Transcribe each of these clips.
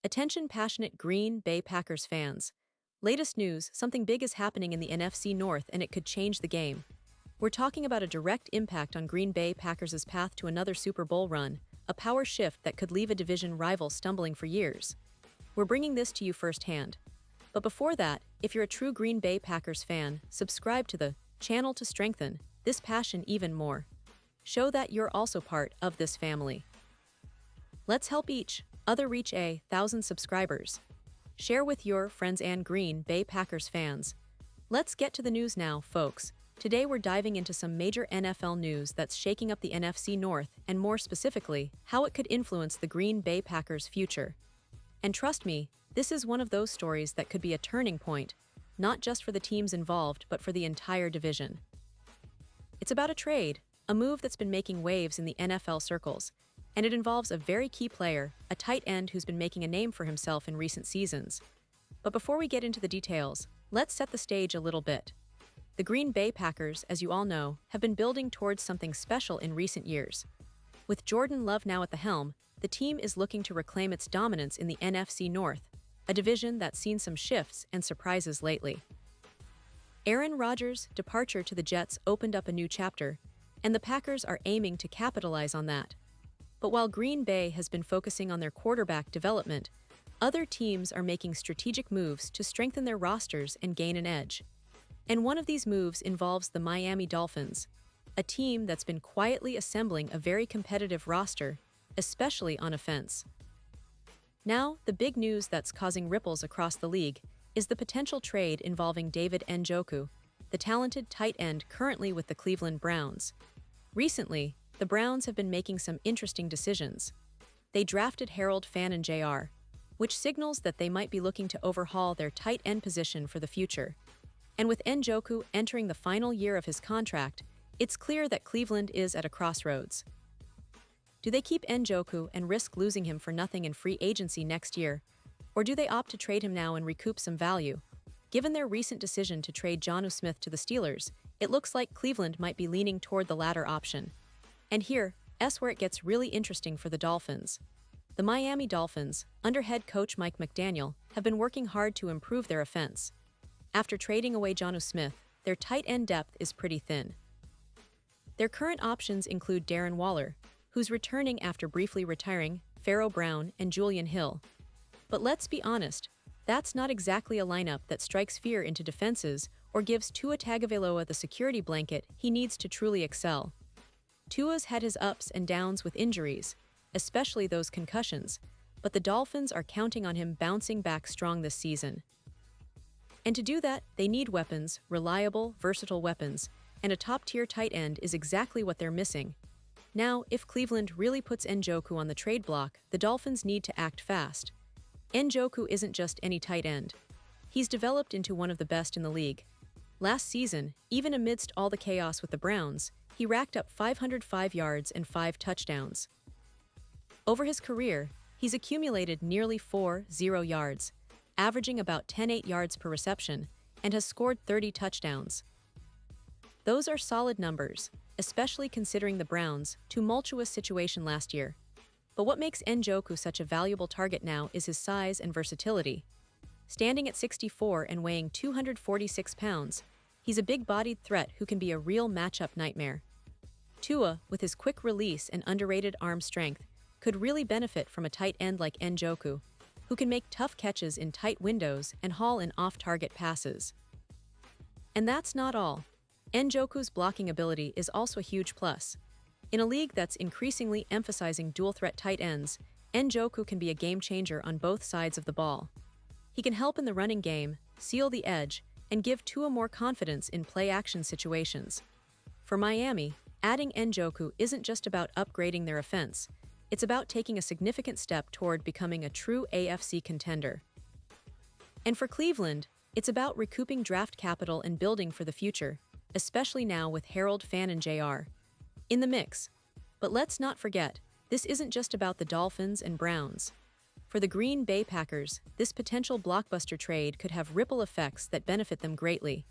Attention passionate Green Bay Packers fans. Latest news, something big is happening in the NFC North and it could change the game. We're talking about a direct impact on Green Bay Packers' path to another Super Bowl run, a power shift that could leave a division rival stumbling for years. We're bringing this to you firsthand. But before that, if you're a true Green Bay Packers fan, subscribe to the channel to strengthen this passion even more. Show that you're also part of this family. Let's help each other reach 1,000 subscribers. Share with your friends and Green Bay Packers fans. Let's get to the news now, folks. Today we're diving into some major NFL news that's shaking up the NFC North and more specifically, how it could influence the Green Bay Packers' future. And trust me, this is one of those stories that could be a turning point, not just for the teams involved but for the entire division. It's about a trade, a move that's been making waves in the NFL circles, and it involves a very key player, a tight end who's been making a name for himself in recent seasons. But before we get into the details, let's set the stage a little bit. The Green Bay Packers, as you all know, have been building towards something special in recent years. With Jordan Love now at the helm, the team is looking to reclaim its dominance in the NFC North, a division that's seen some shifts and surprises lately. Aaron Rodgers' departure to the Jets opened up a new chapter, and the Packers are aiming to capitalize on that. But while Green Bay has been focusing on their quarterback development, other teams are making strategic moves to strengthen their rosters and gain an edge. And one of these moves involves the Miami Dolphins, a team that's been quietly assembling a very competitive roster, especially on offense. Now, the big news that's causing ripples across the league is the potential trade involving David Njoku, the talented tight end currently with the Cleveland Browns. Recently, the Browns have been making some interesting decisions. They drafted Harold Fannin Jr., which signals that they might be looking to overhaul their tight end position for the future. And with Njoku entering the final year of his contract, it's clear that Cleveland is at a crossroads. Do they keep Njoku and risk losing him for nothing in free agency next year, or do they opt to trade him now and recoup some value? Given their recent decision to trade Jonnu Smith to the Steelers, it looks like Cleveland might be leaning toward the latter option. And here's where it gets really interesting for the Dolphins. The Miami Dolphins, under head coach Mike McDaniel, have been working hard to improve their offense. After trading away Jonnu Smith, their tight end depth is pretty thin. Their current options include Darren Waller, who's returning after briefly retiring, Pharaoh Brown, and Julian Hill. But let's be honest, that's not exactly a lineup that strikes fear into defenses or gives Tua Tagovailoa the security blanket he needs to truly excel. Tua's had his ups and downs with injuries, especially those concussions, but the Dolphins are counting on him bouncing back strong this season. And to do that, they need weapons, reliable, versatile weapons, and a top-tier tight end is exactly what they're missing. Now, if Cleveland really puts Njoku on the trade block, the Dolphins need to act fast. Njoku isn't just any tight end. He's developed into one of the best in the league. Last season, even amidst all the chaos with the Browns, he racked up 505 yards and 5 touchdowns. Over his career, he's accumulated nearly 40 yards, averaging about 10.8 yards per reception, and has scored 30 touchdowns. Those are solid numbers, especially considering the Browns' tumultuous situation last year. But what makes Njoku such a valuable target now is his size and versatility. Standing at 6'4" and weighing 246 pounds, he's a big-bodied threat who can be a real matchup nightmare. Tua, with his quick release and underrated arm strength, could really benefit from a tight end like Njoku, who can make tough catches in tight windows and haul in off-target passes. And that's not all. Njoku's blocking ability is also a huge plus. In a league that's increasingly emphasizing dual-threat tight ends, Njoku can be a game-changer on both sides of the ball. He can help in the running game, seal the edge, and give Tua more confidence in play-action situations. For Miami, adding Njoku isn't just about upgrading their offense, it's about taking a significant step toward becoming a true AFC contender. And for Cleveland, it's about recouping draft capital and building for the future, especially now with Harold Fannin Jr. in the mix. But let's not forget, this isn't just about the Dolphins and Browns. For the Green Bay Packers, this potential blockbuster trade could have ripple effects that benefit them greatly.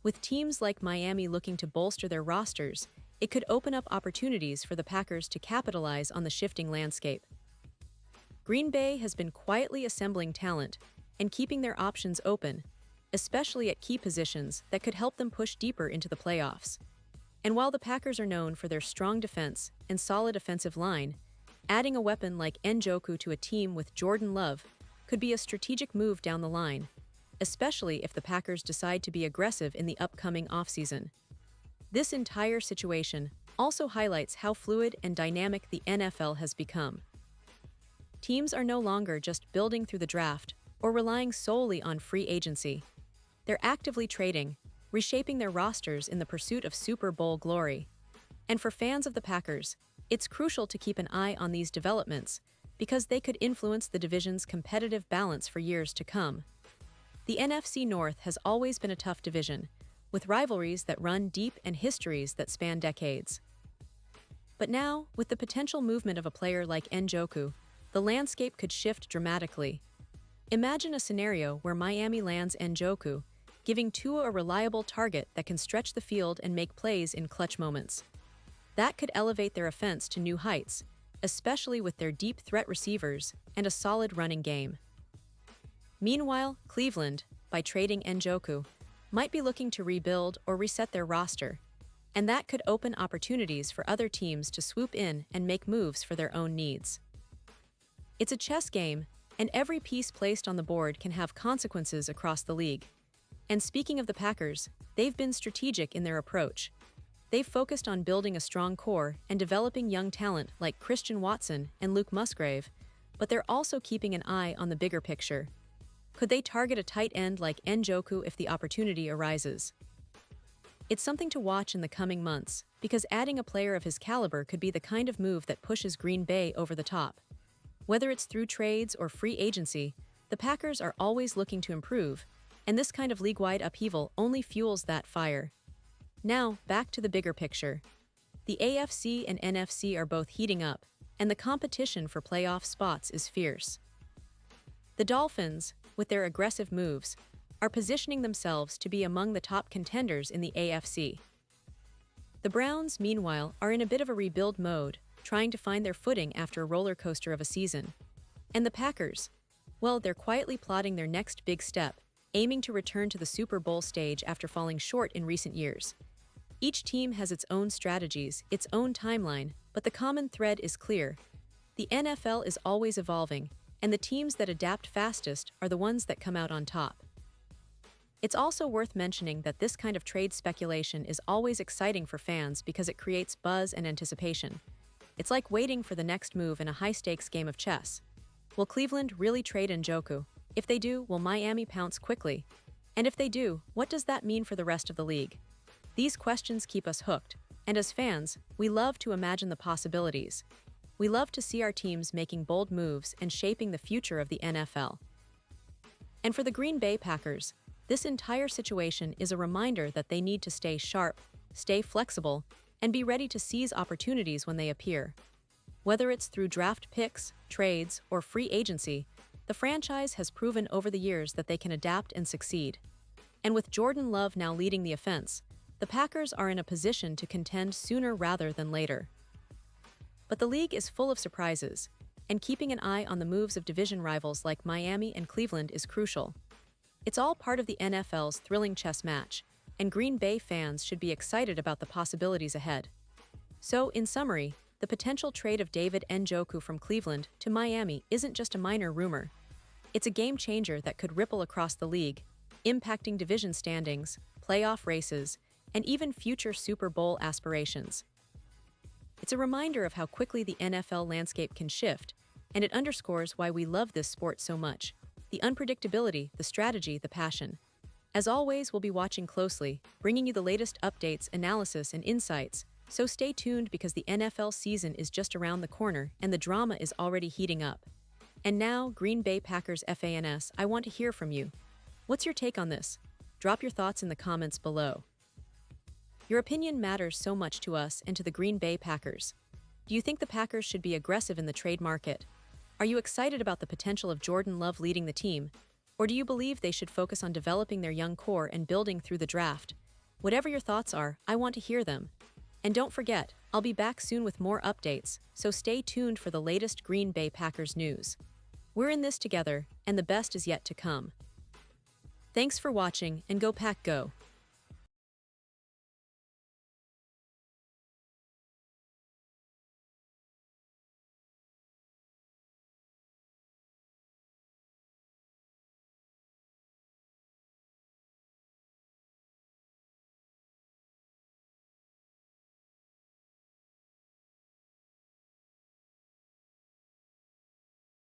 With teams like Miami looking to bolster their rosters, it could open up opportunities for the Packers to capitalize on the shifting landscape. Green Bay has been quietly assembling talent and keeping their options open, especially at key positions that could help them push deeper into the playoffs. And while the Packers are known for their strong defense and solid offensive line, adding a weapon like Njoku to a team with Jordan Love could be a strategic move down the line, especially if the Packers decide to be aggressive in the upcoming offseason. This entire situation also highlights how fluid and dynamic the NFL has become. Teams are no longer just building through the draft or relying solely on free agency. They're actively trading, reshaping their rosters in the pursuit of Super Bowl glory. And for fans of the Packers, it's crucial to keep an eye on these developments because they could influence the division's competitive balance for years to come. The NFC North has always been a tough division, with rivalries that run deep and histories that span decades. But now, with the potential movement of a player like Njoku, the landscape could shift dramatically. Imagine a scenario where Miami lands Njoku, giving Tua a reliable target that can stretch the field and make plays in clutch moments. That could elevate their offense to new heights, especially with their deep threat receivers and a solid running game. Meanwhile, Cleveland, by trading Njoku, might be looking to rebuild or reset their roster, and that could open opportunities for other teams to swoop in and make moves for their own needs. It's a chess game, and every piece placed on the board can have consequences across the league. And speaking of the Packers, they've been strategic in their approach. They've focused on building a strong core and developing young talent like Christian Watson and Luke Musgrave, but they're also keeping an eye on the bigger picture. Could they target a tight end like Njoku if the opportunity arises? It's something to watch in the coming months, because adding a player of his caliber could be the kind of move that pushes Green Bay over the top. Whether it's through trades or free agency, the Packers are always looking to improve, and this kind of league-wide upheaval only fuels that fire. Now, back to the bigger picture. The AFC and NFC are both heating up, and the competition for playoff spots is fierce. The Dolphins, with their aggressive moves, are positioning themselves to be among the top contenders in the AFC. The Browns, meanwhile, are in a bit of a rebuild mode, trying to find their footing after a roller coaster of a season. And the Packers, well, they're quietly plotting their next big step, aiming to return to the Super Bowl stage after falling short in recent years. Each team has its own strategies, its own timeline, but the common thread is clear. The NFL is always evolving, and the teams that adapt fastest are the ones that come out on top. It's also worth mentioning that this kind of trade speculation is always exciting for fans because it creates buzz and anticipation. It's like waiting for the next move in a high-stakes game of chess. Will Cleveland really trade Njoku? If they do, will Miami pounce quickly? And if they do, what does that mean for the rest of the league? These questions keep us hooked, and as fans, we love to imagine the possibilities. We love to see our teams making bold moves and shaping the future of the NFL. And for the Green Bay Packers, this entire situation is a reminder that they need to stay sharp, stay flexible, and be ready to seize opportunities when they appear. Whether it's through draft picks, trades, or free agency, the franchise has proven over the years that they can adapt and succeed. And with Jordan Love now leading the offense, the Packers are in a position to contend sooner rather than later. But the league is full of surprises, and keeping an eye on the moves of division rivals like Miami and Cleveland is crucial. It's all part of the NFL's thrilling chess match, and Green Bay fans should be excited about the possibilities ahead. So, in summary, the potential trade of David Njoku from Cleveland to Miami isn't just a minor rumor. It's a game-changer that could ripple across the league, impacting division standings, playoff races, and even future Super Bowl aspirations. It's a reminder of how quickly the NFL landscape can shift, and it underscores why we love this sport so much. The unpredictability, the strategy, the passion. As always, we'll be watching closely, bringing you the latest updates, analysis, and insights. So stay tuned because the NFL season is just around the corner and the drama is already heating up. And now, Green Bay Packers fans, I want to hear from you. What's your take on this? Drop your thoughts in the comments below. Your opinion matters so much to us and to the Green Bay Packers. Do you think the Packers should be aggressive in the trade market? Are you excited about the potential of Jordan Love leading the team? Or do you believe they should focus on developing their young core and building through the draft? Whatever your thoughts are, I want to hear them. And don't forget, I'll be back soon with more updates, so stay tuned for the latest Green Bay Packers news. We're in this together, and the best is yet to come. Thanks for watching, and go Pack Go!